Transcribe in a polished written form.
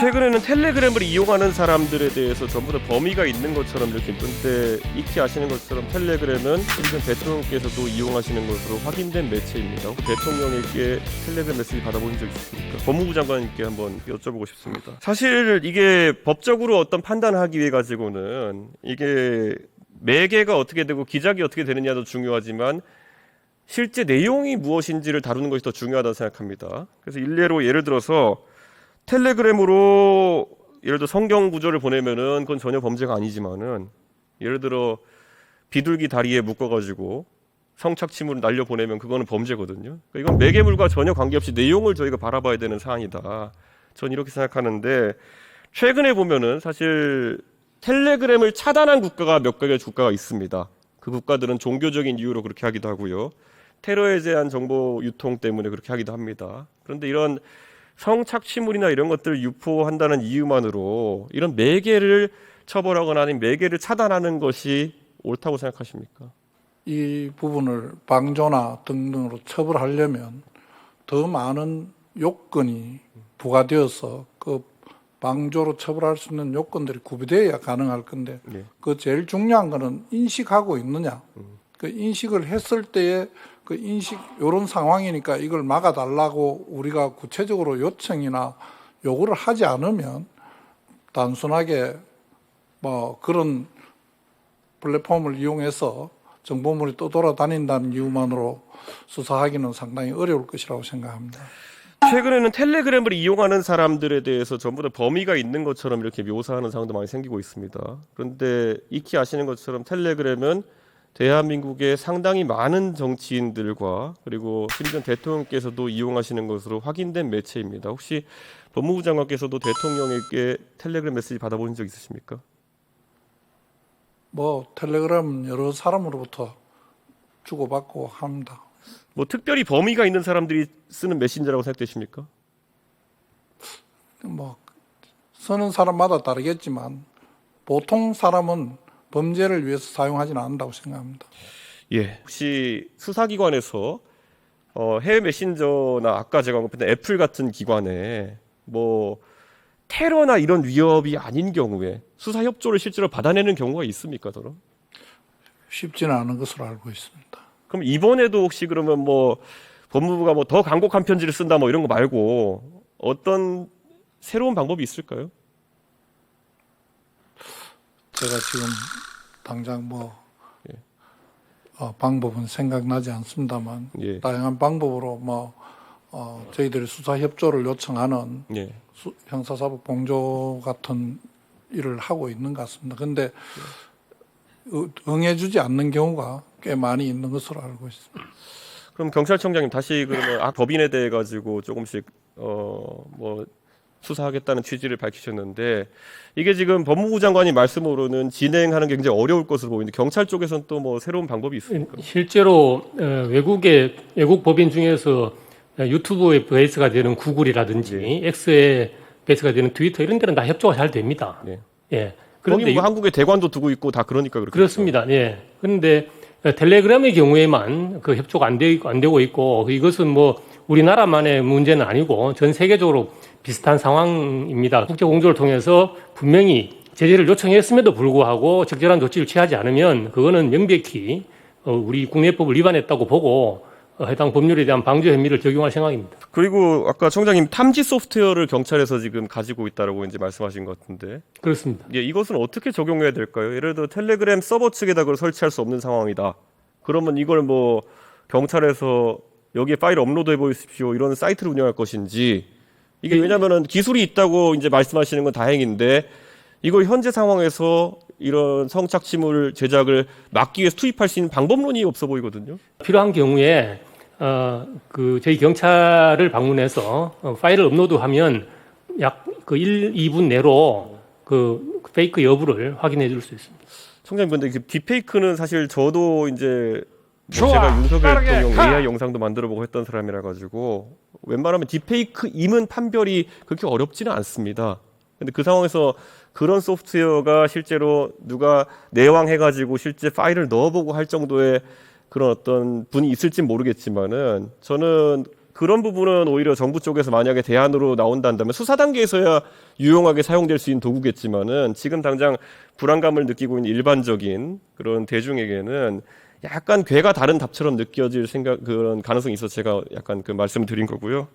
최근에는 텔레그램을 이용하는 사람들에 대해서 전부 다 범위가 있는 것처럼 이렇게 근데 익히 아시는 것처럼 텔레그램은 지금 대통령께서도 이용하시는 것으로 확인된 매체입니다. 혹시 대통령에게 텔레그램 메시지 받아보신 적 있으십니까? 법무부 장관님께 한번 여쭤보고 싶습니다. 사실 이게 법적으로 어떤 판단하기 위해 가지고는 이게 매개가 어떻게 되고 기작이 어떻게 되느냐도 중요하지만 실제 내용이 무엇인지를 다루는 것이 더 중요하다고 생각합니다. 그래서 일례로 예를 들어서 텔레그램으로 예를 들어 성경 구절을 보내면은 그건 전혀 범죄가 아니지만은 예를 들어 비둘기 다리에 묶어가지고 성착취물을 날려 보내면 그거는 범죄거든요. 그러니까 이건 매개물과 전혀 관계없이 내용을 저희가 바라봐야 되는 사안이다. 전 이렇게 생각하는데 최근에 보면은 사실 텔레그램을 차단한 국가가 몇 개의 국가가 있습니다. 그 국가들은 종교적인 이유로 그렇게 하기도 하고요. 테러에 대한 정보 유통 때문에 그렇게 하기도 합니다. 그런데 이런 성착취물이나 이런 것들을 유포한다는 이유만으로 이런 매개를 처벌하거나 아니면 매개를 차단하는 것이 옳다고 생각하십니까? 이 부분을 방조나 등등으로 처벌하려면 더 많은 요건이 부과되어서 그 방조로 처벌할 수 있는 요건들이 구비되어야 가능할 건데 그 제일 중요한 거는 인식하고 있느냐. 그 인식을 했을 때에 그 인식 이런 상황이니까 이걸 막아달라고 우리가 구체적으로 요청이나 요구를 하지 않으면 단순하게 뭐 그런 플랫폼을 이용해서 정보물이 떠돌아다닌다는 이유만으로 수사하기는 상당히 어려울 것이라고 생각합니다. 최근에는 텔레그램을 이용하는 사람들에 대해서 전부 다 범위가 있는 것처럼 이렇게 묘사하는 상황도 많이 생기고 있습니다. 그런데 익히 아시는 것처럼 텔레그램은 대한민국의 상당히 많은 정치인들과 그리고 심지어 대통령께서도 이용하시는 것으로 확인된 매체입니다. 혹시 법무부 장관께서도 대통령에게 텔레그램 메시지 받아보신 적 있으십니까? 뭐 텔레그램 여러 사람으로부터 주고받고 합니다. 뭐 특별히 범위가 있는 사람들이 쓰는 메신저라고 생각되십니까? 뭐 쓰는 사람마다 다르겠지만 보통 사람은 범죄를 위해서 사용하지는 않는다고 생각합니다. 예. 혹시 수사기관에서 해외 메신저나 아까 제가 언급했던 애플 같은 기관에 뭐 테러나 이런 위협이 아닌 경우에 수사 협조를 실제로 받아내는 경우가 있습니까, 그럼? 쉽지는 않은 것으로 알고 있습니다. 그럼 이번에도 혹시 그러면 뭐 법무부가 뭐 더 강력한 편지를 쓴다 뭐 이런 거 말고 어떤 새로운 방법이 있을까요? 제가 지금 당장 방법은 생각나지 않습니다만 다양한 방법으로 저희들이 수사 협조를 요청하는 형사사법 공조 같은 일을 하고 있는 것 같습니다. 그런데 응해주지 않는 경우가 꽤 많이 있는 것으로 알고 있습니다. 그럼 경찰청장님 다시 그러면 법인에 대해 가지고 조금씩 뭐 수사하겠다는 취지를 밝히셨는데 이게 지금 법무부 장관이 말씀으로는 진행하는 게 굉장히 어려울 것으로 보이는데 경찰 쪽에서는 또 뭐 새로운 방법이 있습니까? 실제로 외국 법인 중에서 유튜브에 베이스가 되는 구글이라든지 X에 베이스가 되는 트위터 이런 데는 다 협조가 잘 됩니다. 예. 그런데 뭐 한국에 대관도 두고 있고 다 그러니까 그렇겠죠. 그렇습니다. 예. 그런데 텔레그램의 경우에만 그 협조가 안 되고 있고 이것은 뭐 우리나라만의 문제는 아니고 전 세계적으로 비슷한 상황입니다. 국제 공조를 통해서 분명히 제재를 요청했음에도 불구하고 적절한 조치를 취하지 않으면 그거는 명백히 우리 국내법을 위반했다고 보고 해당 법률에 대한 방조 혐의를 적용할 생각입니다. 그리고 아까 청장님 탐지 소프트웨어를 경찰에서 지금 가지고 있다라고 이제 말씀하신 것 같은데. 그렇습니다. 예, 이것은 어떻게 적용해야 될까요? 예를 들어 텔레그램 서버 측에다 그걸 설치할 수 없는 상황이다. 그러면 이걸 뭐 경찰에서 여기에 파일 업로드해 보십시오 이런 사이트를 운영할 것인지 이게 왜냐면은 기술이 있다고 이제 말씀하시는 건 다행인데 이걸 현재 상황에서 이런 성착취물 제작을 막기 위해서 투입할 수 있는 방법론이 없어 보이거든요. 필요한 경우에 저희 경찰을 방문해서 파일을 업로드하면 약 그 1, 2분 내로 그 페이크 여부를 확인해 줄 수 있습니다. 청장님 근데 딥페이크는 사실 저도 이제 제가 윤석열 대통령 AI 영상도 만들어보고 했던 사람이라 가지고 웬만하면 딥페이크임은 판별이 그렇게 어렵지는 않습니다. 근데 그 상황에서 그런 소프트웨어가 실제로 누가 내왕해가지고 실제 파일을 넣어보고 할 정도의 그런 어떤 분이 있을진 모르겠지만은 저는 그런 부분은 오히려 정부 쪽에서 만약에 대안으로 나온다면 수사 단계에서야 유용하게 사용될 수 있는 도구겠지만은 지금 당장 불안감을 느끼고 있는 일반적인 그런 대중에게는 약간 괴가 다른 답처럼 느껴질 그런 가능성이 있어서 제가 약간 그 말씀을 드린 거고요.